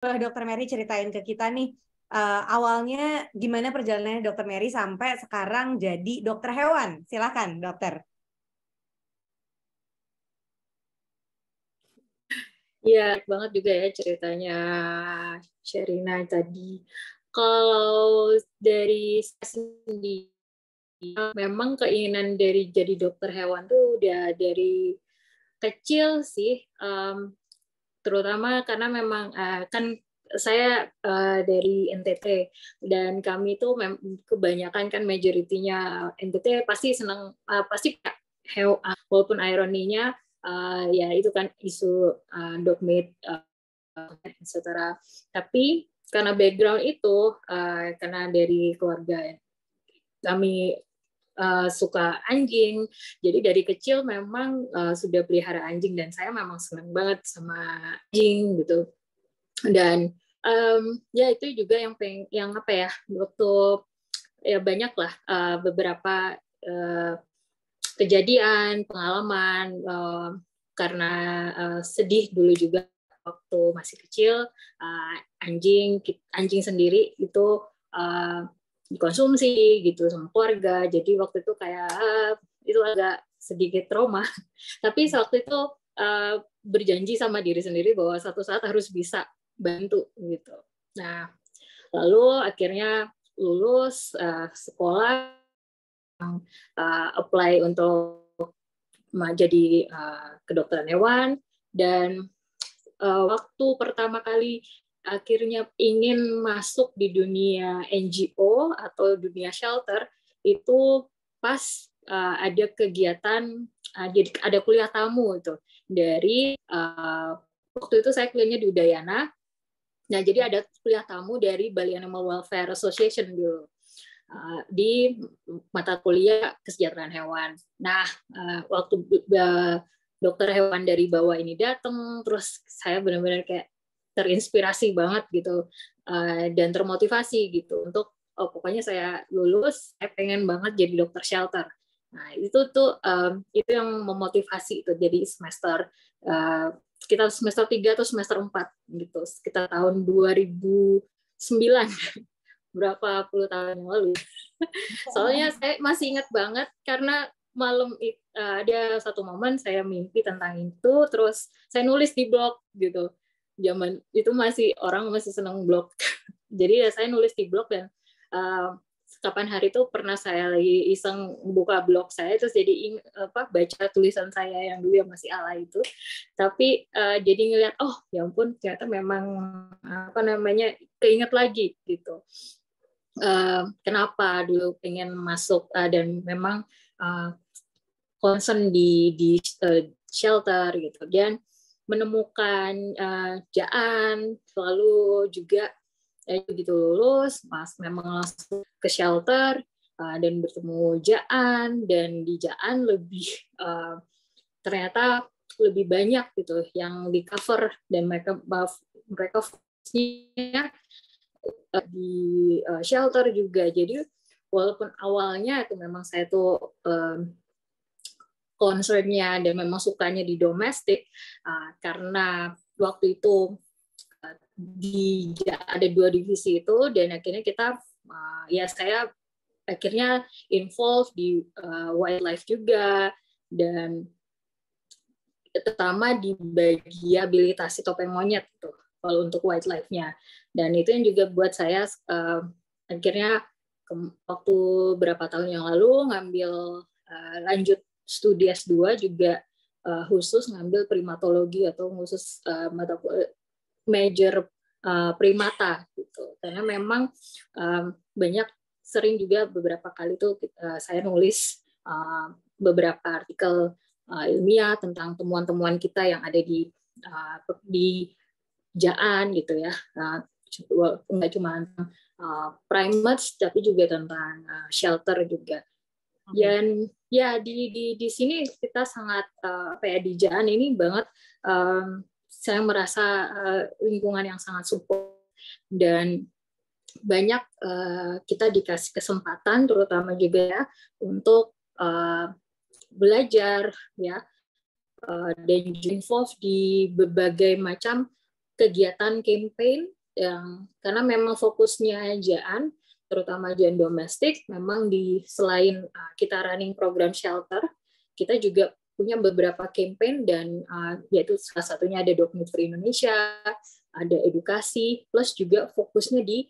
Dokter Mary ceritain ke kita nih, awalnya gimana perjalanannya Dokter Mary sampai sekarang jadi dokter hewan. Silakan, dokter. Iya, banget juga ya ceritanya Sherina tadi. Kalau dari saya sendiri, memang keinginan dari jadi dokter hewan tuh udah dari kecil sih, terutama karena memang kan saya dari NTT dan kami tuh kebanyakan kan majoritinya NTT pasti senang pasti hewan, walaupun ironinya ya itu kan isu dog meat etc. Tapi karena background itu karena dari keluarga kami suka anjing, jadi dari kecil memang sudah pelihara anjing dan saya memang senang banget sama anjing gitu. Dan ya itu juga yang apa ya, waktu ya banyak lah beberapa kejadian pengalaman karena sedih dulu juga waktu masih kecil, anjing sendiri itu dikonsumsi gitu sama keluarga, jadi waktu itu kayak itu agak sedikit trauma. Tapi waktu itu berjanji sama diri sendiri bahwa satu saat harus bisa bantu gitu. Nah, lalu akhirnya lulus sekolah, apply untuk jadi kedokteran hewan, dan waktu pertama kali akhirnya ingin masuk di dunia NGO atau dunia shelter itu pas ada kegiatan, jadi ada kuliah tamu itu dari waktu itu saya kuliahnya di Udayana. Nah, jadi ada kuliah tamu dari Bali Animal Welfare Association dulu di mata kuliah kesejahteraan hewan. Nah, waktu dokter hewan dari bawah ini datang, terus saya benar-benar kayak terinspirasi banget gitu dan termotivasi gitu untuk pokoknya saya lulus, saya pengen banget jadi dokter shelter. Nah, itu tuh itu yang memotivasi itu jadi semester sekitar semester 3 atau semester 4 gitu, sekitar tahun 2009, berapa puluh tahun yang lalu. Soalnya saya masih ingat banget karena malam ada satu momen saya mimpi tentang itu, terus saya nulis di blog gitu. Zaman itu orang masih senang blog. Jadi ya saya nulis di blog, dan kapan hari itu pernah saya lagi iseng buka blog saya, terus jadi baca tulisan saya yang dulu yang masih ala itu, tapi jadi ngeliat, oh ya ampun, ternyata memang apa namanya keinget lagi gitu. Kenapa dulu pengen masuk dan memang concern di shelter gitu, dan menemukan Jaan, lalu juga begitu lulus mas memang langsung ke shelter dan bertemu Jaan, dan di Jaan lebih ternyata lebih banyak gitu yang di cover, dan mereka di shelter juga. Jadi walaupun awalnya itu memang saya tuh concernnya dan memang sukanya di domestik, karena waktu itu ada 2 divisi itu, dan akhirnya kita ya saya akhirnya involve di wildlife juga, dan terutama di bagian rehabilitasi topeng monyet tuh kalau untuk wildlife-nya. Dan itu yang juga buat saya akhirnya waktu berapa tahun yang lalu ngambil lanjut studi S2 juga khusus ngambil primatologi atau khusus major primata gitu. Karena memang banyak sering juga beberapa kali tuh saya nulis beberapa artikel ilmiah tentang temuan-temuan kita yang ada di Jaan gitu ya. Nggak cuma primates tapi juga tentang shelter juga. Dan ya di sini kita sangat apa ya, di Jaan ini banget saya merasa lingkungan yang sangat support, dan banyak kita dikasih kesempatan terutama juga ya untuk belajar ya, dan involve di berbagai macam kegiatan campaign yang karena memang fokusnya jaan, terutama jaan domestik, memang selain kita running program shelter, kita juga punya beberapa campaign dan yaitu salah satunya ada Dog Meat for Indonesia, ada edukasi, plus juga fokusnya di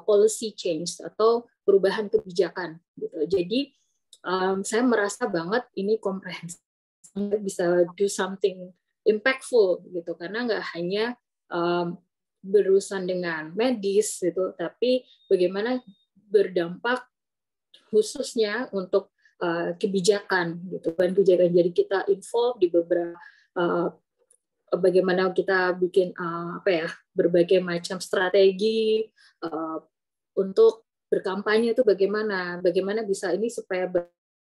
policy change atau perubahan kebijakan gitu. Jadi saya merasa banget ini komprehensif, bisa do something impactful gitu, karena nggak hanya berurusan dengan medis gitu, tapi bagaimana berdampak khususnya untuk kebijakan gitu kan, kebijakan. Jadi kita involve di beberapa bagaimana kita bikin berbagai macam strategi untuk berkampanye itu bagaimana bisa ini supaya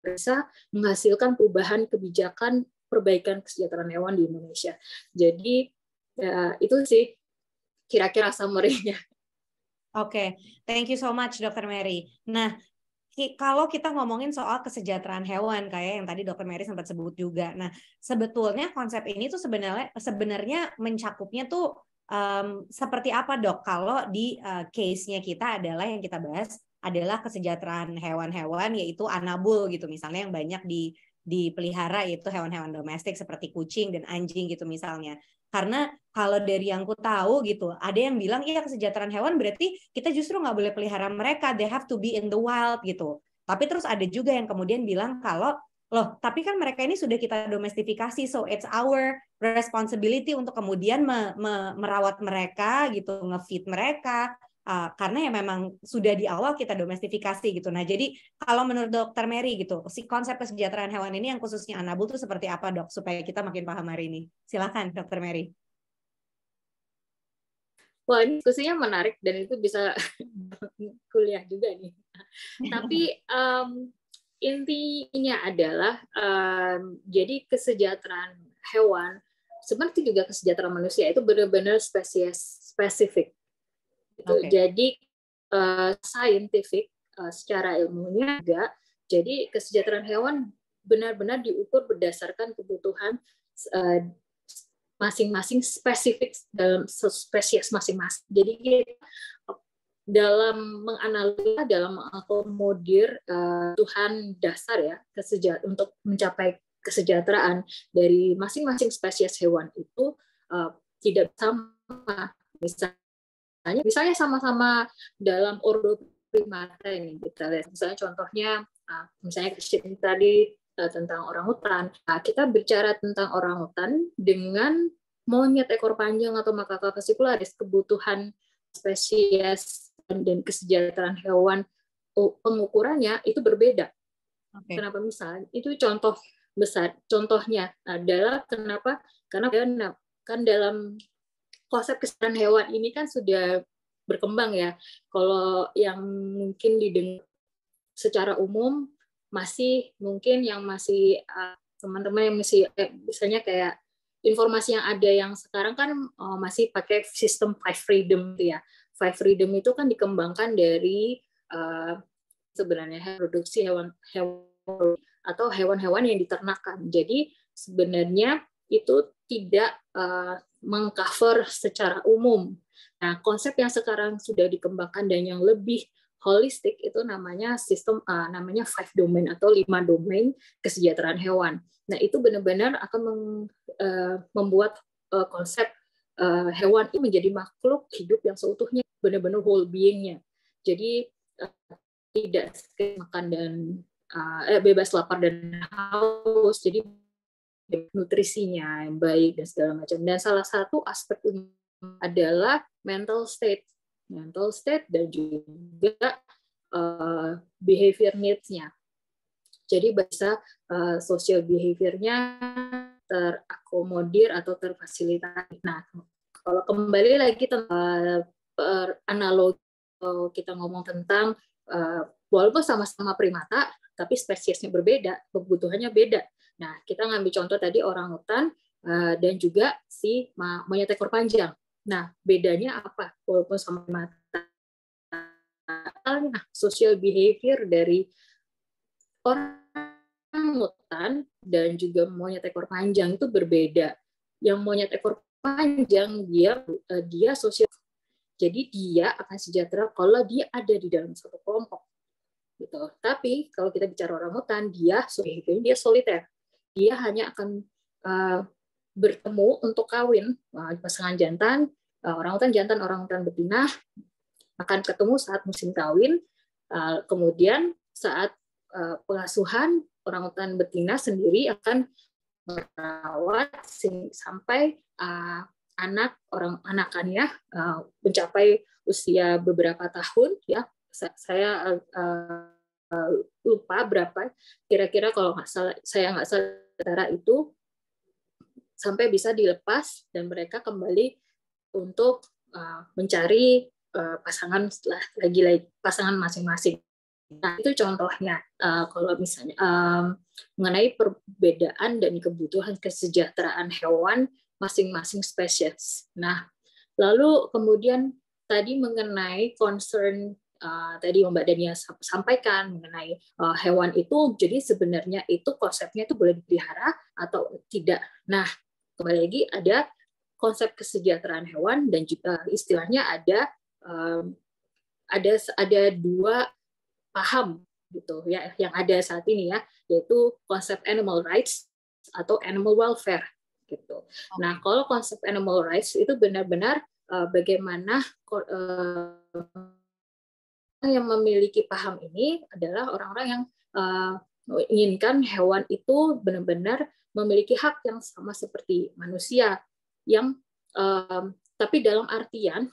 bisa menghasilkan perubahan kebijakan perbaikan kesejahteraan hewan di Indonesia. Jadi ya, itu sih kira-kira summary-nya. Oke, thank you so much Dr. Mary. Nah, kalau kita ngomongin soal kesejahteraan hewan kayak yang tadi Dr. Mary sempat sebut juga. Nah, sebetulnya konsep ini tuh sebenarnya mencakupnya tuh seperti apa, Dok? Kalau di case-nya kita adalah yang kita bahas adalah kesejahteraan hewan-hewan, yaitu anabul gitu, misalnya yang banyak dipelihara yaitu hewan-hewan domestik seperti kucing dan anjing gitu misalnya. Karena kalau dari yang ku tahu gitu, ada yang bilang iya kesejahteraan hewan berarti kita justru nggak boleh pelihara mereka, they have to be in the wild gitu. Tapi terus ada juga yang kemudian bilang kalau loh, tapi kan mereka ini sudah kita domestifikasi, so it's our responsibility untuk kemudian merawat mereka gitu, nge-feed mereka, karena ya memang sudah di awal kita domestifikasi gitu. Nah, jadi kalau menurut Dr. Mary gitu, si konsep kesejahteraan hewan ini yang khususnya anabul itu seperti apa, Dok, supaya kita makin paham hari ini. Silakan, Dr. Mary. Wah, ini diskusinya menarik dan itu bisa kuliah juga nih. Tapi intinya adalah jadi kesejahteraan hewan seperti juga kesejahteraan manusia itu benar-benar spesifik. Okay. Jadi scientific secara ilmunya juga. Jadi kesejahteraan hewan benar-benar diukur berdasarkan kebutuhan masing-masing spesifik dalam spesies masing-masing. Jadi dalam menganalisa, dalam mengakomodir kebutuhan dasar ya untuk mencapai kesejahteraan dari masing-masing spesies hewan itu tidak sama. Misalnya sama-sama dalam ordo primata ini kita lihat. Misalnya contohnya, misalnya tadi tentang orangutan. Nah, kita bicara tentang orangutan dengan monyet ekor panjang atau makaka fascicularis, kebutuhan spesies dan kesejahteraan hewan pengukurannya itu berbeda. Okay. Kenapa misalnya? Itu contoh besar. Contohnya adalah kenapa? Karena kan dalam konsep kesejahteraan hewan ini kan sudah berkembang ya. Kalau yang mungkin didengar secara umum masih mungkin yang masih teman-teman yang masih misalnya kayak informasi yang ada yang sekarang kan masih pakai sistem Five Freedom ya. Five Freedom itu kan dikembangkan dari sebenarnya produksi hewan atau hewan-hewan yang diternakan. Jadi sebenarnya itu tidak mengcover secara umum. Nah, konsep yang sekarang sudah dikembangkan dan yang lebih holistik itu namanya sistem namanya 5 domain atau 5 domain kesejahteraan hewan. Nah, itu benar-benar akan membuat konsep hewan ini menjadi makhluk hidup yang seutuhnya, benar-benar whole being-nya. Jadi tidak makan dan bebas lapar dan haus. Jadi nutrisinya yang baik dan segala macam. Dan salah satu aspek adalah mental state dan juga behavior needs-nya. Jadi bisa social behavior-nya terakomodir atau terfasilitasi. Nah, kalau kembali lagi tentang analogi, kita ngomong tentang walaupun sama-sama primata, tapi spesiesnya berbeda, kebutuhannya beda. Nah, kita ngambil contoh tadi orangutan dan juga si monyet ekor panjang. Nah, bedanya apa? Walaupun sama mata, social behavior dari orangutan dan juga monyet ekor panjang itu berbeda. Yang monyet ekor panjang dia sosial. Jadi dia akan sejahtera kalau dia ada di dalam satu kelompok gitu. Tapi kalau kita bicara orangutan, dia soliter. Dia hanya akan bertemu untuk kawin, pasangan jantan, orangutan jantan, orangutan betina akan ketemu saat musim kawin. Kemudian saat pengasuhan, orangutan betina sendiri akan merawat sampai anakannya mencapai usia beberapa tahun, ya. Saya lupa berapa, kira-kira kalau saya nggak salah itu sampai bisa dilepas dan mereka kembali untuk mencari pasangan pasangan masing-masing. Nah, itu contohnya kalau misalnya mengenai perbedaan dan kebutuhan kesejahteraan hewan masing-masing spesies. Nah, lalu kemudian tadi mengenai concern tadi Mbak Dania sampaikan mengenai hewan itu, jadi sebenarnya itu konsepnya itu boleh dipelihara atau tidak. Nah, kembali lagi ada konsep kesejahteraan hewan dan juga istilahnya ada dua paham gitu ya yang ada saat ini ya, yaitu konsep animal rights atau animal welfare gitu. Nah, kalau konsep animal rights itu benar-benar bagaimana yang memiliki paham ini adalah orang-orang yang menginginkan hewan itu benar-benar memiliki hak yang sama seperti manusia, yang tapi dalam artinya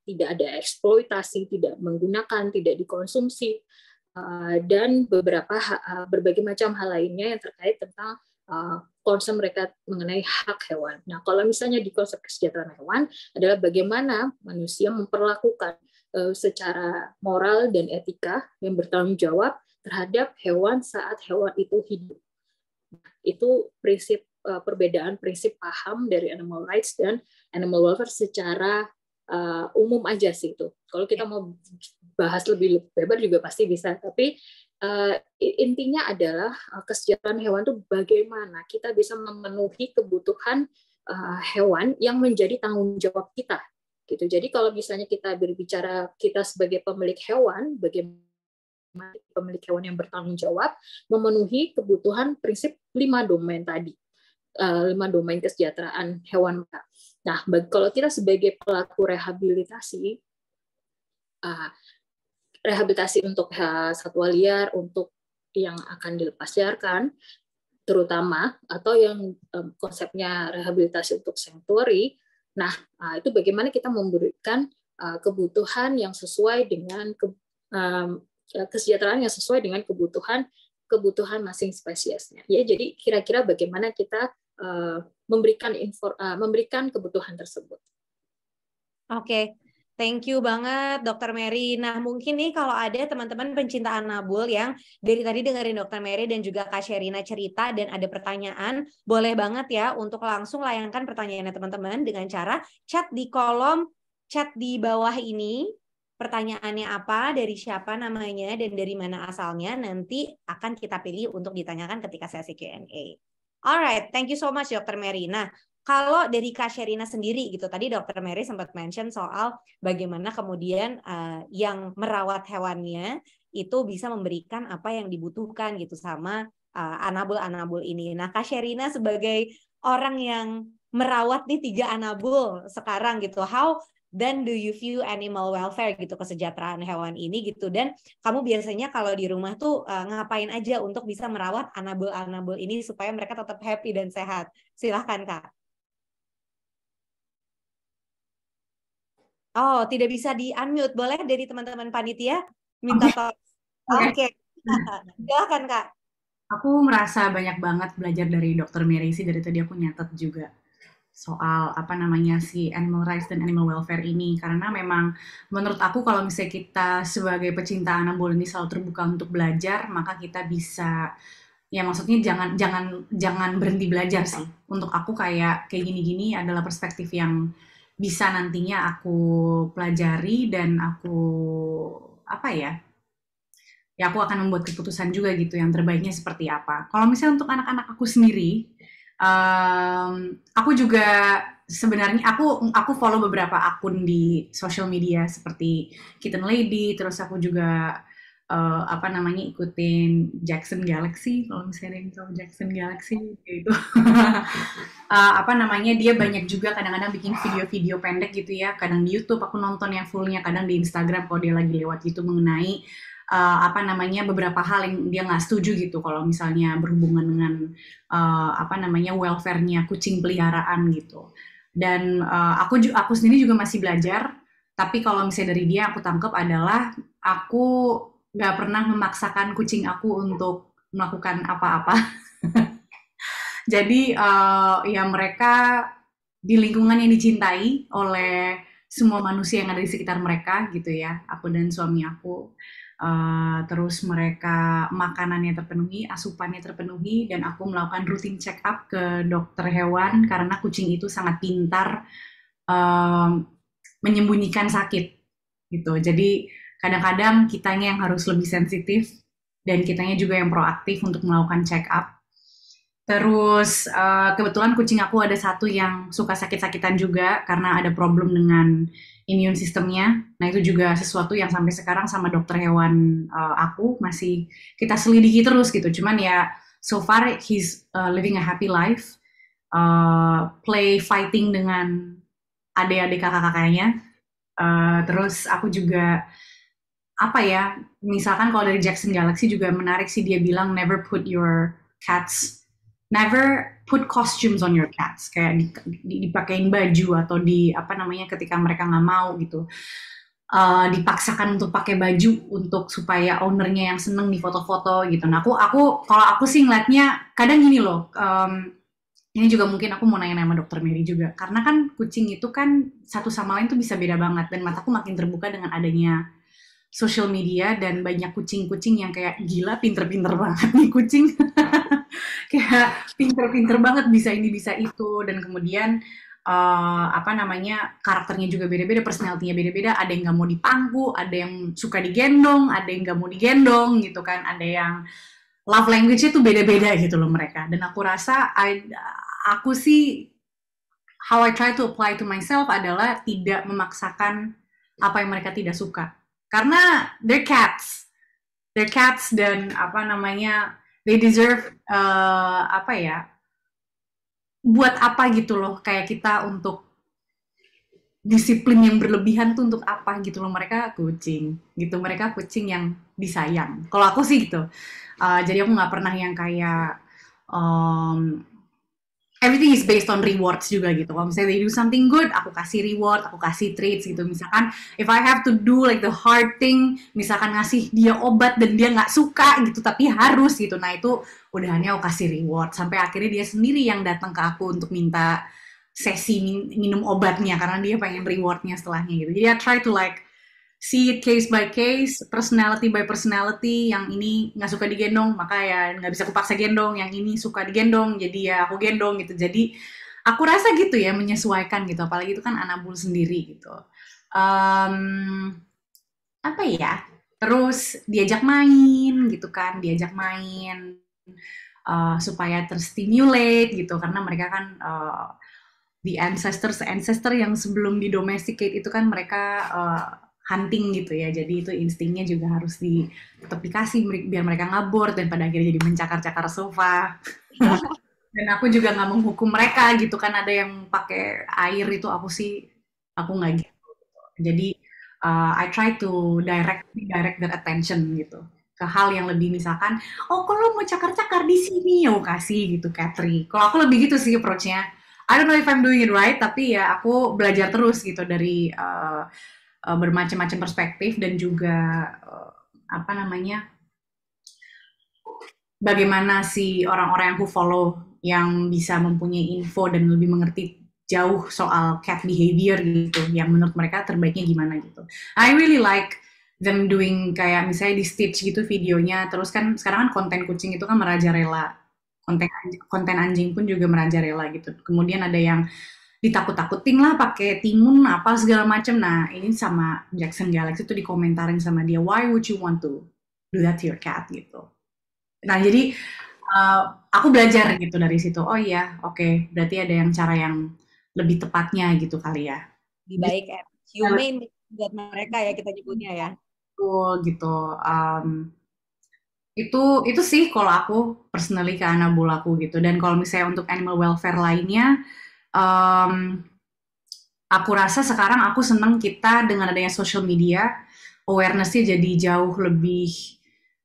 tidak ada eksploitasi, tidak menggunakan, tidak dikonsumsi, dan berbagai macam hal lainnya yang terkait tentang concern mereka mengenai hak hewan. Nah, kalau misalnya di konsep kesejahteraan hewan adalah bagaimana manusia memperlakukan secara moral dan etika yang bertanggung jawab terhadap hewan saat hewan itu hidup. Itu perbedaan prinsip paham dari animal rights dan animal welfare secara umum aja sih itu. Kalau kita mau bahas lebih lebar juga pasti bisa, tapi intinya adalah kesejahteraan hewan itu bagaimana kita bisa memenuhi kebutuhan hewan yang menjadi tanggung jawab kita. Gitu. Jadi kalau misalnya kita berbicara kita sebagai pemilik hewan, bagaimana pemilik hewan yang bertanggung jawab memenuhi kebutuhan prinsip 5 domain tadi, 5 domain kesejahteraan hewan. Nah, kalau kita sebagai pelaku rehabilitasi untuk satwa liar, untuk yang akan dilepasliarkan, terutama atau yang konsepnya rehabilitasi untuk sanctuary. Nah, itu bagaimana kita memberikan kebutuhan yang sesuai dengan kesejahteraan yang sesuai dengan kebutuhan masing spesiesnya. Ya, jadi kira-kira bagaimana kita memberikan kebutuhan tersebut. Oke. Thank you banget Dokter Mary. Nah, mungkin nih kalau ada teman-teman pencinta Anabul yang dari tadi dengerin Dokter Mary dan juga Kak Sherina cerita dan ada pertanyaan, boleh banget ya untuk langsung layangkan pertanyaannya teman-teman dengan cara chat di kolom chat di bawah ini. Pertanyaannya apa, dari siapa namanya, dan dari mana asalnya, nanti akan kita pilih untuk ditanyakan ketika sesi Q&A. Alright, thank you so much Dokter Mary. Nah, kalau dari Kak Sherina sendiri gitu, tadi Dokter Mary sempat mention soal bagaimana kemudian yang merawat hewannya itu bisa memberikan apa yang dibutuhkan gitu sama anabul-anabul ini. Nah, Kak Sherina sebagai orang yang merawat nih 3 anabul sekarang gitu, how then do you view animal welfare gitu, kesejahteraan hewan ini gitu, dan kamu biasanya kalau di rumah tuh ngapain aja untuk bisa merawat anabul-anabul ini supaya mereka tetap happy dan sehat? Silahkan Kak. Oh, tidak bisa di-unmute. Boleh dari teman-teman panitia minta tolong. Oke. Silakan, Kak. Aku merasa banyak banget belajar dari Dokter Mary sih, dari tadi aku nyatet juga soal si animal rights dan animal welfare ini, karena memang menurut aku kalau misalnya kita sebagai pecinta anabul ini selalu terbuka untuk belajar, maka kita bisa, ya maksudnya jangan berhenti belajar sih. Untuk aku kayak gini-gini adalah perspektif yang bisa nantinya aku pelajari dan aku aku akan membuat keputusan juga gitu yang terbaiknya seperti apa. Kalau misalnya untuk anak-anak aku sendiri, Aku juga sebenarnya aku follow beberapa akun di social media seperti Kitten Lady, terus aku juga apa namanya ikutin Jackson Galaxy, kalau misalnya yang tahu Jackson Galaxy gitu. Apa namanya, dia banyak juga kadang-kadang bikin video-video pendek gitu ya, kadang di YouTube aku nonton yang fullnya, kadang di Instagram kalau dia lagi lewat gitu mengenai apa namanya beberapa hal yang dia nggak setuju gitu kalau misalnya berhubungan dengan apa namanya welfare-nya kucing peliharaan gitu. Dan aku sendiri juga masih belajar, tapi kalau misalnya dari dia aku tangkap adalah aku nggak pernah memaksakan kucing aku untuk melakukan apa-apa. Jadi ya mereka di lingkungan yang dicintai oleh semua manusia yang ada di sekitar mereka gitu ya, aku dan suami aku. Terus mereka makanannya terpenuhi, asupannya terpenuhi, dan aku melakukan rutin check up ke dokter hewan karena kucing itu sangat pintar menyembunyikan sakit gitu. Jadi kadang-kadang kitanya yang harus lebih sensitif dan kitanya juga yang proaktif untuk melakukan check up. Terus kebetulan kucing aku ada satu yang suka sakit-sakitan juga karena ada problem dengan immune sistemnya. Nah itu juga sesuatu yang sampai sekarang sama dokter hewan aku masih kita selidiki terus gitu. Cuman ya so far he's living a happy life, play fighting dengan adik-adik kakak-kakaknya. Terus aku juga apa ya, misalkan kalau dari Jackson Galaxy juga menarik sih, dia bilang never put costumes on your cats, kayak dipakein baju atau di apa namanya ketika mereka nggak mau gitu, dipaksakan untuk pakai baju untuk supaya ownernya yang seneng di foto-foto gitu. Nah kalau aku sih ngeliatnya kadang gini loh, ini juga mungkin aku mau nanya sama dokter Mary juga, karena kan kucing itu kan satu sama lain tuh bisa beda banget, dan mataku makin terbuka dengan adanya social media dan banyak kucing-kucing yang kayak gila pinter-pinter banget nih kucing. Kayak pinter-pinter banget bisa ini bisa itu, dan kemudian apa namanya karakternya juga beda-beda, personality-nya beda-beda, ada yang nggak mau dipangku, ada yang suka digendong, ada yang nggak mau digendong gitu kan, ada yang love language-nya tuh beda-beda gitu loh mereka. Dan aku rasa aku sih how I try to apply to myself adalah tidak memaksakan apa yang mereka tidak suka, karena they're cats dan apa namanya they deserve apa ya, buat apa gitu loh kayak kita untuk disiplin yang berlebihan tuh untuk apa gitu loh. Mereka kucing gitu, mereka kucing yang disayang kalau aku sih gitu. Jadi aku nggak pernah yang kayak everything is based on rewards juga gitu. Kalau misalnya they do something good, aku kasih reward, aku kasih treats gitu. Misalkan if I have to do like the hard thing, misalkan ngasih dia obat dan dia nggak suka gitu, tapi harus gitu. Nah itu udahannya aku kasih reward. Sampai akhirnya dia sendiri yang datang ke aku untuk minta sesi minum obatnya karena dia pengen rewardnya setelahnya gitu. Jadi I try to like see it case by case, personality by personality. Yang ini nggak suka digendong, maka ya nggak bisa aku paksa gendong. Yang ini suka digendong, jadi ya aku gendong gitu. Jadi aku rasa gitu ya, menyesuaikan gitu. Apalagi itu kan Anabul sendiri gitu. Apa ya? Terus diajak main gitu kan, diajak main supaya terstimulate gitu. Karena mereka kan the ancestor yang sebelum di domesticate itu kan mereka hunting gitu ya, jadi itu instingnya juga harus tetap dikasih biar mereka ngabort dan pada akhirnya jadi mencakar-cakar sofa. Dan aku juga nggak menghukum mereka gitu kan, ada yang pakai air itu aku nggak gitu. Jadi I try to direct their attention gitu ke hal yang lebih, misalkan kalau mau cakar-cakar di sini ya kasih gitu Katri. Kalau aku lebih gitu sih approach-nya. I don't know if I'm doing it right, tapi ya aku belajar terus gitu dari bermacam-macam perspektif, dan juga apa namanya bagaimana si orang-orang yang aku follow yang bisa mempunyai info dan lebih mengerti jauh soal cat behavior gitu, yang menurut mereka terbaiknya gimana gitu. I really like them doing kayak misalnya di Stitch gitu videonya, terus kan sekarang kan konten kucing itu kan merajalela, konten anjing pun juga merajalela gitu. Kemudian ada yang ditakut-takutin lah pakai timun apa segala macam. Nah ini sama Jackson Galaxy tuh dikomentarin sama dia, why would you want to do that to your cat gitu. Nah jadi aku belajar gitu dari situ. Oh iya, oke, berarti ada yang cara yang lebih tepatnya gitu kali ya. Lebih baik humane buat mereka ya kita nyebutnya ya. Betul gitu. Itu sih kalau aku personally ke Anabulaku gitu. Dan kalau misalnya untuk animal welfare lainnya, um, aku rasa sekarang aku seneng kita dengan adanya social media, awareness-nya jadi jauh lebih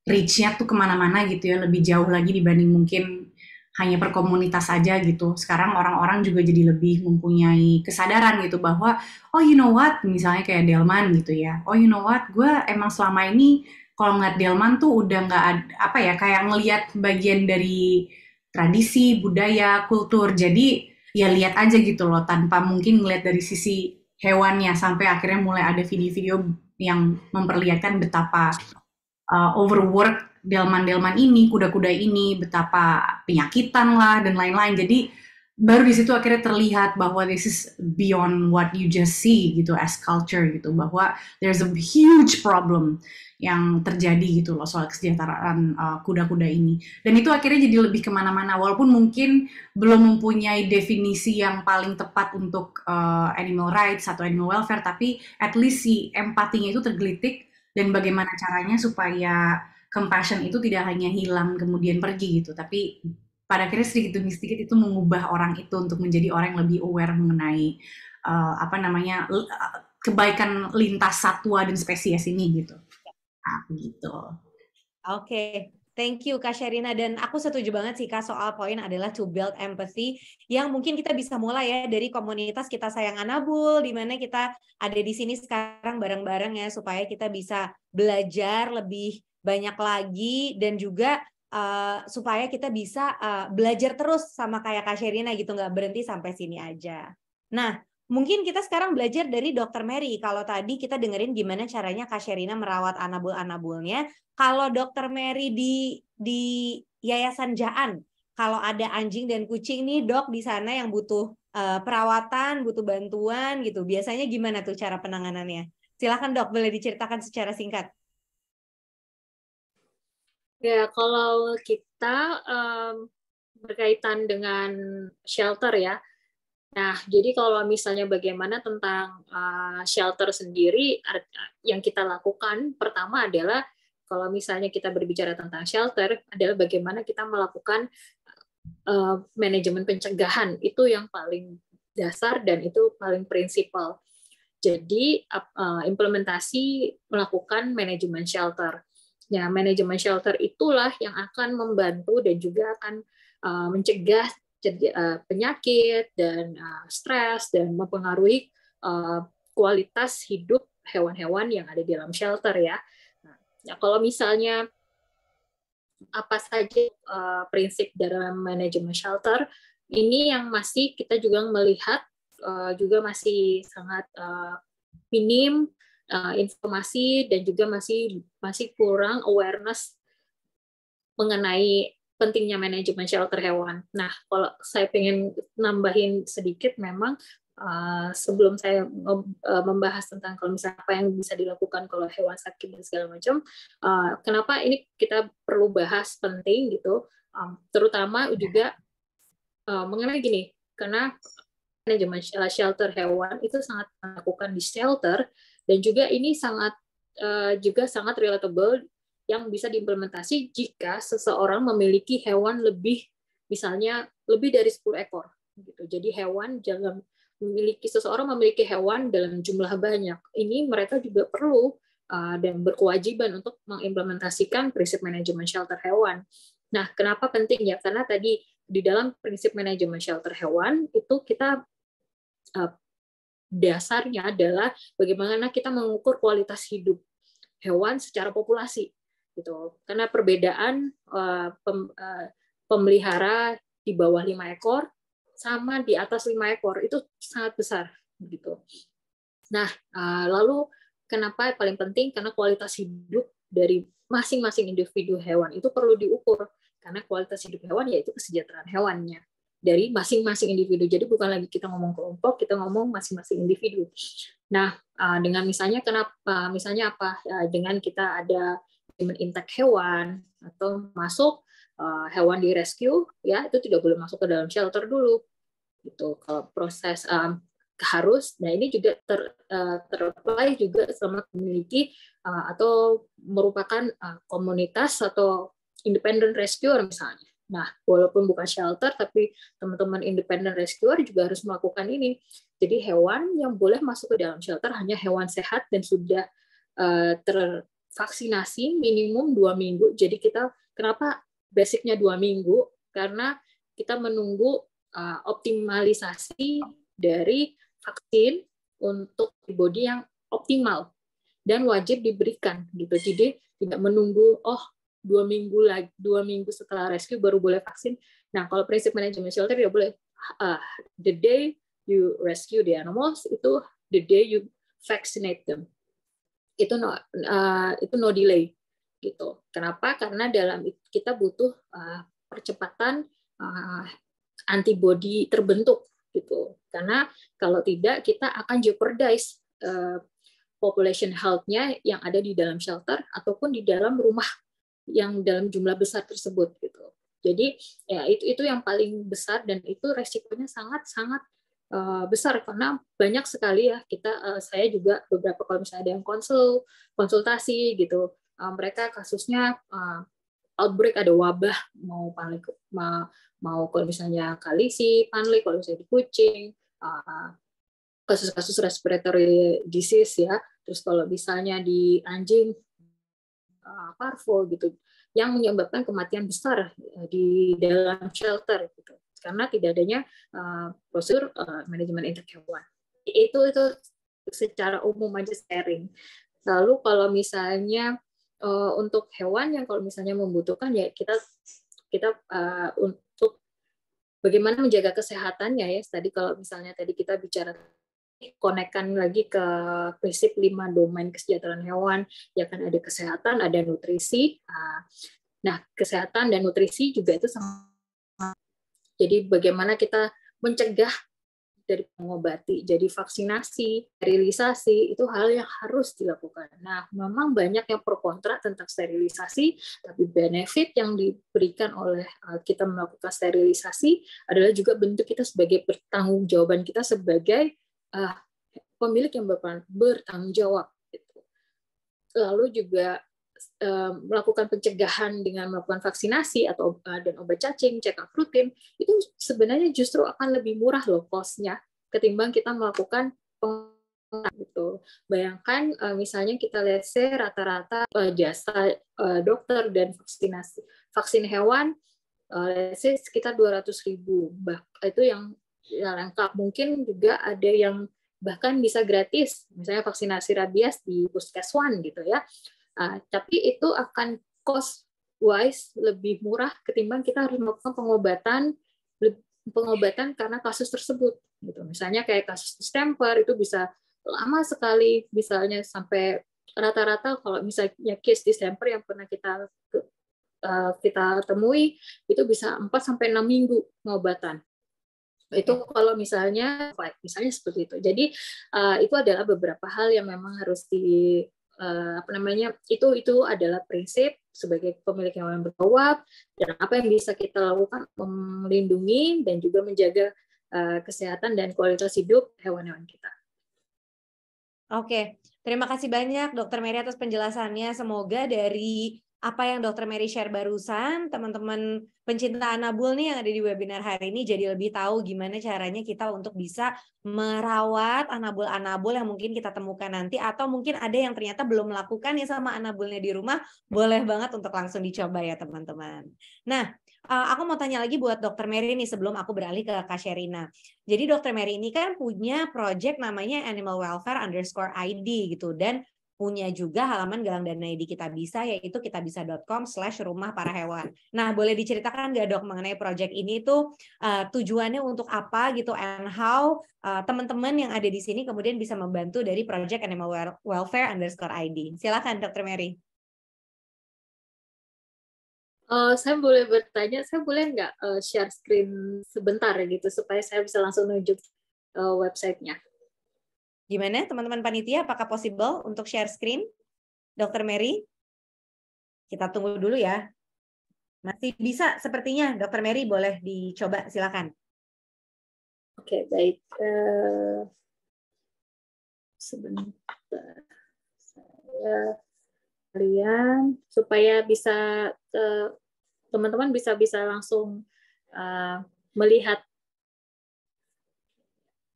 reach-nya tuh kemana-mana gitu ya, lebih jauh lagi dibanding mungkin hanya per komunitas aja gitu. Sekarang orang-orang juga jadi lebih mempunyai kesadaran gitu bahwa, oh you know what, misalnya kayak Delman gitu ya, oh you know what, gue emang selama ini kalau ngeliat Delman tuh udah nggak apa ya, kayak ngeliat bagian dari tradisi, budaya, kultur. Jadi ya lihat aja gitu loh, tanpa mungkin ngeliat dari sisi hewannya, sampai akhirnya mulai ada video-video yang memperlihatkan betapa overwork delman-delman ini, kuda-kuda ini, betapa penyakitan lah dan lain-lain. Jadi baru di situ akhirnya terlihat bahwa this is beyond what you just see gitu as culture gitu, bahwa there's a huge problem yang terjadi gitu loh soal kesejahteraan kuda-kuda ini. Dan itu akhirnya jadi lebih kemana-mana, walaupun mungkin belum mempunyai definisi yang paling tepat untuk animal rights atau animal welfare, tapi at least si empatinya itu tergelitik, dan bagaimana caranya supaya compassion itu tidak hanya hilang kemudian pergi gitu, tapi pada akhirnya sedikit demi sedikit itu mengubah orang itu untuk menjadi orang yang lebih aware mengenai kebaikan lintas satwa dan spesies ini gitu. Gitu. Oke, thank you Kak Sherina, dan aku setuju banget sih Kak soal poin adalah to build empathy yang mungkin kita bisa mulai ya dari komunitas kita sayang Anabul, di mana kita ada di sini sekarang bareng-bareng ya supaya kita bisa belajar lebih banyak lagi dan juga supaya kita bisa belajar terus sama kayak Kak Sherina gitu, nggak berhenti sampai sini aja. Nah, mungkin kita sekarang belajar dari Dr. Mary. Kalau tadi kita dengerin gimana caranya Kak Sherina merawat Anabul-Anabulnya, kalau Dr. Mary di Yayasan Jaan, kalau ada anjing dan kucing nih dok di sana yang butuh perawatan, butuh bantuan gitu, biasanya gimana tuh cara penanganannya? Silakan dok, boleh diceritakan secara singkat. Ya, kalau kita berkaitan dengan shelter ya. Nah, jadi kalau misalnya bagaimana tentang shelter sendiri, yang kita lakukan pertama adalah kalau misalnya kita berbicara tentang shelter adalah bagaimana kita melakukan manajemen pencegahan, itu yang paling dasar dan itu paling prinsipal. Jadi implementasi melakukan manajemen shelter. Ya, manajemen shelter itulah yang akan membantu dan juga akan mencegah penyakit dan stres dan mempengaruhi kualitas hidup hewan-hewan yang ada di dalam shelter ya. Nah, kalau misalnya apa saja prinsip dalam manajemen shelter, ini yang masih kita juga melihat juga masih sangat minim informasi dan juga masih kurang awareness mengenai pentingnya manajemen shelter hewan. Nah, kalau saya pengen nambahin sedikit, memang sebelum saya membahas tentang kalau misalnya apa yang bisa dilakukan kalau hewan sakit dan segala macam, kenapa ini kita perlu bahas penting gitu, terutama juga mengenai gini, karena manajemen shelter hewan itu sangat dilakukan di shelter dan juga ini juga sangat relatable yang bisa diimplementasi jika seseorang memiliki hewan misalnya lebih dari 10 ekor gitu. Jadi seseorang memiliki hewan dalam jumlah banyak. Ini mereka juga perlu dan berkewajiban untuk mengimplementasikan prinsip manajemen shelter hewan. Nah, kenapa penting ya? Karena tadi di dalam prinsip manajemen shelter hewan itu kita dasarnya adalah bagaimana kita mengukur kualitas hidup hewan secara populasi gitu. Karena perbedaan pemelihara di bawah 5 ekor sama di atas 5 ekor itu sangat besar gitu. Nah, lalu kenapa paling penting? Karena kualitas hidup dari masing-masing individu hewan itu perlu diukur, karena kualitas hidup hewan yaitu kesejahteraan hewannya dari masing-masing individu. Jadi bukan lagi kita ngomong kelompok, kita ngomong masing-masing individu. Nah, dengan misalnya dengan kita ada intake hewan atau masuk hewan di rescue, ya itu tidak boleh masuk ke dalam shelter dulu. Gitu. Kalau proses harus, nah ini juga ter-apply juga selama memiliki atau merupakan komunitas atau independent rescuer misalnya. Nah, walaupun bukan shelter, tapi teman-teman independent rescuer juga harus melakukan ini. Jadi hewan yang boleh masuk ke dalam shelter hanya hewan sehat dan sudah tervaksinasi minimum 2 minggu. Jadi kita kenapa basicnya 2 minggu? Karena kita menunggu optimalisasi dari vaksin untuk antibody yang optimal dan wajib diberikan gitu. Jadi tidak menunggu 2 minggu setelah rescue baru boleh vaksin. Nah, kalau prinsip manajemen shelter ya boleh the day you rescue the animals itu the day you vaccinate them. Itu no delay gitu. Kenapa? Karena dalam kita butuh percepatan antibody terbentuk gitu. Karena kalau tidak kita akan jeopardize population health-nya yang ada di dalam shelter ataupun di dalam rumah yang dalam jumlah besar tersebut gitu. Jadi ya itu yang paling besar dan itu resikonya sangat-sangat besar karena banyak sekali ya saya juga beberapa kalau misalnya ada yang konsultasi gitu mereka kasusnya outbreak ada wabah mau kalau misalnya kalisi, panlik, kalau misalnya di kucing, kasus-kasus respiratory disease ya, terus kalau misalnya di anjing, parvo gitu, yang menyebabkan kematian besar di dalam shelter gitu, karena tidak adanya prosedur manajemen intake hewan. Itu secara umum aja sharing. Lalu kalau misalnya untuk hewan yang kalau misalnya membutuhkan ya kita untuk bagaimana menjaga kesehatannya ya. Tadi kalau misalnya tadi kita bicara konekkan lagi ke prinsip 5 domain kesejahteraan hewan, ya kan ada kesehatan, ada nutrisi. Nah, kesehatan dan nutrisi juga itu sama. Jadi bagaimana kita mencegah dari mengobati, jadi vaksinasi, sterilisasi itu hal yang harus dilakukan. Nah, memang banyak yang pro kontra tentang sterilisasi, tapi benefit yang diberikan oleh kita melakukan sterilisasi adalah juga bentuk kita sebagai pertanggungjawaban kita sebagai pemilik yang bertanggung jawab. Lalu juga melakukan pencegahan dengan melakukan vaksinasi atau dan obat cacing, check up rutin, itu sebenarnya justru akan lebih murah loh cost-nya ketimbang kita melakukan gitu. Bayangkan misalnya kita lihat rata-rata jasa dokter dan vaksin hewan sekitar 200.000. Itu yang lengkap. Mungkin juga ada yang bahkan bisa gratis, misalnya vaksinasi rabies di puskeswan gitu ya. Tapi itu akan cost wise lebih murah ketimbang kita harus melakukan pengobatan karena kasus tersebut gitu. Misalnya kayak kasus distemper itu bisa lama sekali, misalnya sampai rata-rata kalau misalnya case distemper yang pernah kita temui itu bisa 4-6 minggu pengobatan. Itu kalau misalnya seperti itu. Jadi itu adalah beberapa hal yang memang harus itu adalah prinsip sebagai pemilik hewan bertanggung dan apa yang bisa kita lakukan melindungi dan juga menjaga kesehatan dan kualitas hidup hewan-hewan kita. Oke, terima kasih banyak Dr. Mary atas penjelasannya. Semoga dari apa yang Dr. Mary share barusan, teman-teman pencinta anabul nih yang ada di webinar hari ini jadi lebih tahu gimana caranya kita untuk bisa merawat anabul-anabul yang mungkin kita temukan nanti, atau mungkin ada yang ternyata belum melakukan ya sama anabulnya di rumah, boleh banget untuk langsung dicoba ya teman-teman. Nah, aku mau tanya lagi buat Dr. Mary nih sebelum aku beralih ke Kak Sherina. Jadi Dr. Mary ini kan punya project namanya Animal Welfare _ID gitu, dan punya juga halaman galang dana di Kitabisa, yaitu kitabisa.com/rumah-para-hewan. Nah, boleh diceritakan nggak dok mengenai project ini tuh tujuannya untuk apa gitu, and how teman-teman yang ada di sini kemudian bisa membantu dari project Animal Welfare _ID. Silakan Dr. Mary. Saya boleh bertanya, saya boleh nggak share screen sebentar gitu supaya saya bisa langsung nunjuk websitenya. Gimana teman-teman panitia, apakah possible untuk share screen? Dr. Mary? Kita tunggu dulu ya. Masih bisa sepertinya, Dr. Mary boleh dicoba, silakan. Oke, baik. Sebentar. Saya kalian supaya bisa teman-teman bisa langsung melihat.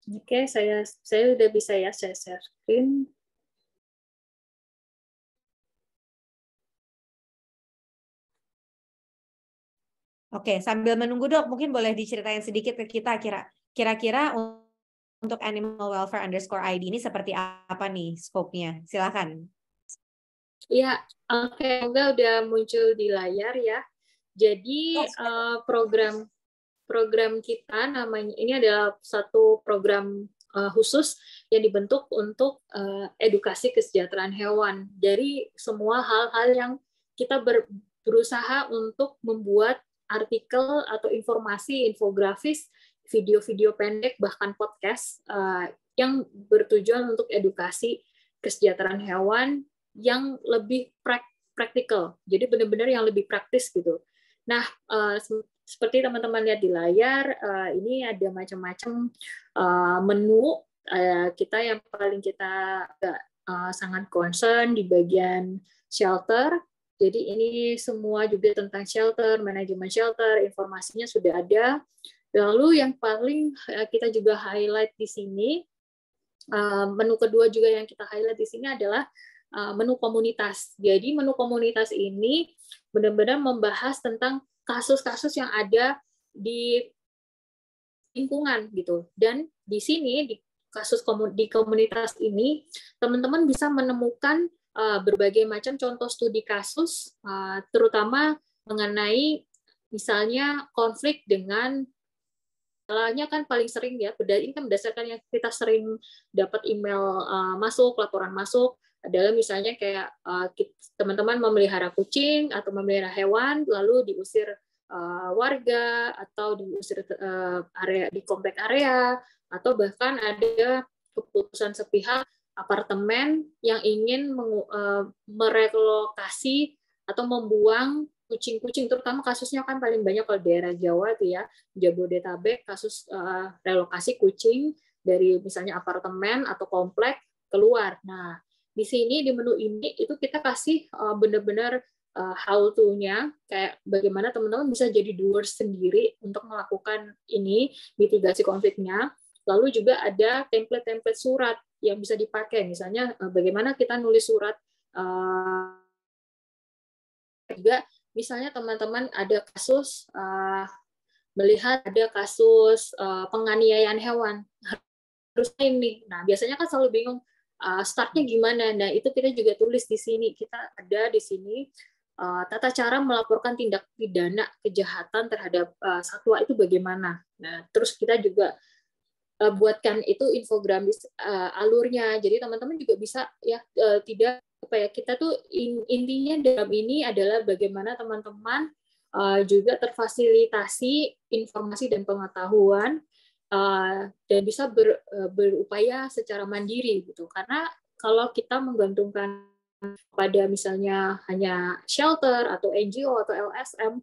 Oke, saya udah bisa ya, saya share screen. Oke, sambil menunggu Dok, mungkin boleh diceritain sedikit ke kita kira-kira untuk Animal Welfare _ID ini seperti apa nih scope-nya? Silakan. Ya, oke, udah muncul di layar ya. Jadi program kita namanya ini adalah satu program khusus yang dibentuk untuk edukasi kesejahteraan hewan. Dari semua hal-hal yang kita berusaha untuk membuat artikel atau informasi, infografis, video-video pendek, bahkan podcast yang bertujuan untuk edukasi kesejahteraan hewan yang lebih praktikal. Jadi benar-benar yang lebih praktis gitu. Nah, seperti teman-teman lihat di layar, ini ada macam-macam menu. Kita yang paling kita sangat concern di bagian shelter. Jadi ini semua juga tentang shelter, manajemen shelter, informasinya sudah ada. Lalu yang paling kita juga highlight di sini, menu kedua juga yang kita highlight di sini adalah menu komunitas. Jadi menu komunitas ini benar-benar membahas tentang kasus-kasus yang ada di lingkungan gitu. Dan di sini di di komunitas ini teman-teman bisa menemukan berbagai macam contoh studi kasus, terutama mengenai misalnya konflik dengan, salahnya kan paling sering ya, ini kan berdasarkan yang kita sering dapat email masuk, laporan masuk, adalah misalnya kayak teman-teman memelihara kucing atau memelihara hewan, lalu diusir warga atau diusir area di komplek area, atau bahkan ada keputusan sepihak apartemen yang ingin merelokasi atau membuang kucing-kucing, terutama kasusnya kan paling banyak kalau daerah Jawa itu ya, Jabodetabek, kasus relokasi kucing dari misalnya apartemen atau komplek keluar. Nah, di sini di menu ini itu kita kasih benar-benar how to-nya, kayak bagaimana teman-teman bisa jadi doers sendiri untuk melakukan ini, mitigasi konfliknya. Lalu juga ada template-template surat yang bisa dipakai, misalnya bagaimana kita nulis surat, juga misalnya teman-teman ada kasus melihat ada kasus penganiayaan hewan, harus ini. Nah, biasanya kan selalu bingung startnya gimana. Nah, itu kita juga tulis di sini. Kita ada di sini tata cara melaporkan tindak pidana kejahatan terhadap satwa itu bagaimana. Nah, terus kita juga buatkan itu infografis alurnya. Jadi teman-teman juga bisa ya tidak apa ya, kita tuh intinya dalam ini adalah bagaimana teman-teman juga terfasilitasi informasi dan pengetahuan dan bisa berupaya secara mandiri gitu. Karena kalau kita menggantungkan pada misalnya hanya shelter atau NGO atau LSM,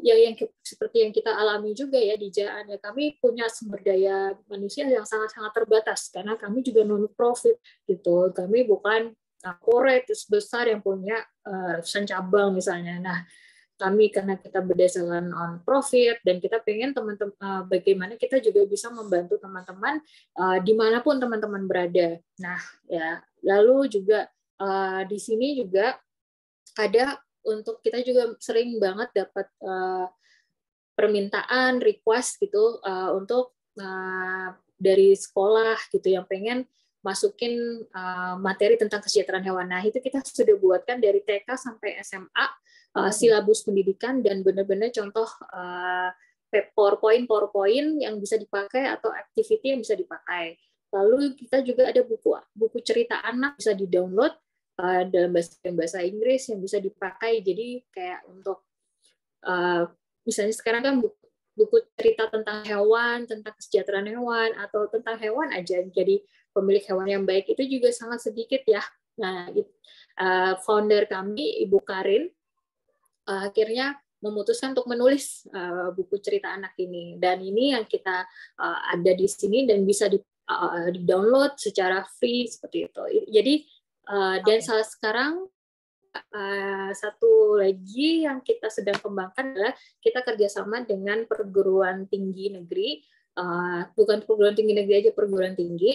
ya yang seperti yang kita alami juga ya di JAAN, ya kami punya sumber daya manusia yang sangat-sangat terbatas karena kami juga non-profit gitu. Kami bukan corporate besar yang punya ratusan cabang misalnya. Nah, kami karena kita berdasarkan on profit dan kita pengen teman-teman bagaimana kita juga bisa membantu teman-teman dimanapun teman-teman berada. Nah, ya lalu juga di sini juga ada untuk kita juga sering banget dapat permintaan request gitu untuk dari sekolah gitu yang pengen masukin materi tentang kesejahteraan hewan. Nah, itu kita sudah buatkan dari TK sampai SMA silabus pendidikan dan benar-benar contoh PowerPoint yang bisa dipakai atau activity yang bisa dipakai. Lalu kita juga ada buku cerita anak bisa di-download dalam bahasa Inggris yang bisa dipakai. Jadi kayak untuk misalnya sekarang kan buku cerita tentang hewan, tentang kesejahteraan hewan, atau tentang hewan aja, jadi pemilik hewan yang baik itu juga sangat sedikit ya. Nah, founder kami, Ibu Karin, akhirnya memutuskan untuk menulis buku cerita anak ini. Dan ini yang kita ada di sini dan bisa di-download secara free seperti itu. Jadi dan sekarang satu lagi yang kita sedang kembangkan adalah kita kerjasama dengan perguruan tinggi negeri, bukan perguruan tinggi negeri aja, perguruan tinggi,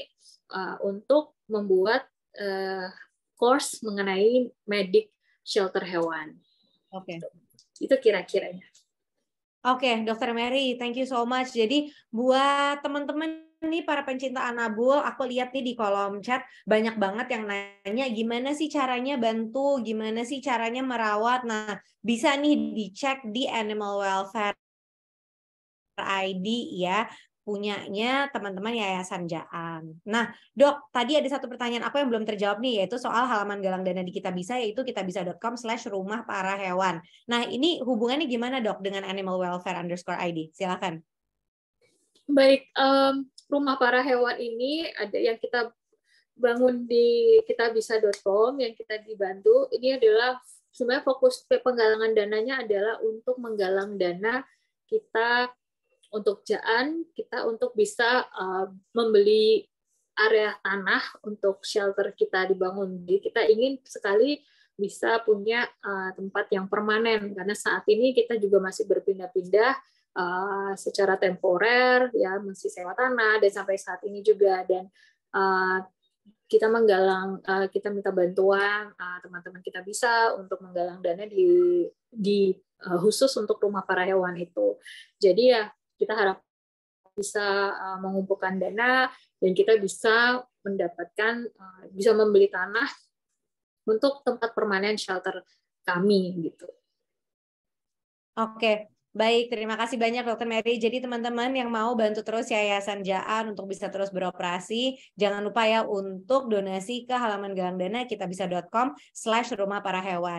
untuk membuat course mengenai medik shelter hewan. Oke. Itu kira-kiranya. Oke, Dr. Mary, thank you so much. Jadi buat teman-teman nih para pencinta Anabul, aku lihat nih di kolom chat banyak banget yang nanya gimana sih caranya bantu, gimana sih caranya merawat. Nah, bisa nih dicek di Animal Welfare ID ya, punyanya teman-teman Yayasan Jaan. Nah, Dok, tadi ada satu pertanyaan aku yang belum terjawab nih, yaitu soal halaman galang dana di Kitabisa, yaitu kitabisa.com/rumah para hewan. Nah, ini hubungannya gimana, Dok, dengan Animal Welfare _ID? Silakan. Baik, rumah para hewan ini ada yang kita bangun di kitabisa.com, yang kita dibantu. Ini adalah sebenarnya fokus penggalangan dananya adalah untuk menggalang dana kita untuk Jaan, kita untuk bisa membeli area tanah untuk shelter kita dibangun. Jadi kita ingin sekali bisa punya tempat yang permanen, karena saat ini kita juga masih berpindah-pindah secara temporer, ya masih sewa tanah, dan sampai saat ini juga. Dan kita menggalang, kita minta bantuan teman-teman kita bisa untuk menggalang dana di khusus untuk rumah para hewan itu. Jadi ya kita harap bisa mengumpulkan dana dan kita bisa mendapatkan, bisa membeli tanah untuk tempat permanen shelter kami gitu. Oke, baik. Terima kasih banyak Dr. Mary. Jadi teman-teman yang mau bantu terus Yayasan Jaan untuk bisa terus beroperasi, jangan lupa ya untuk donasi ke halaman galang dana kitabisa.com/rumah para hewan.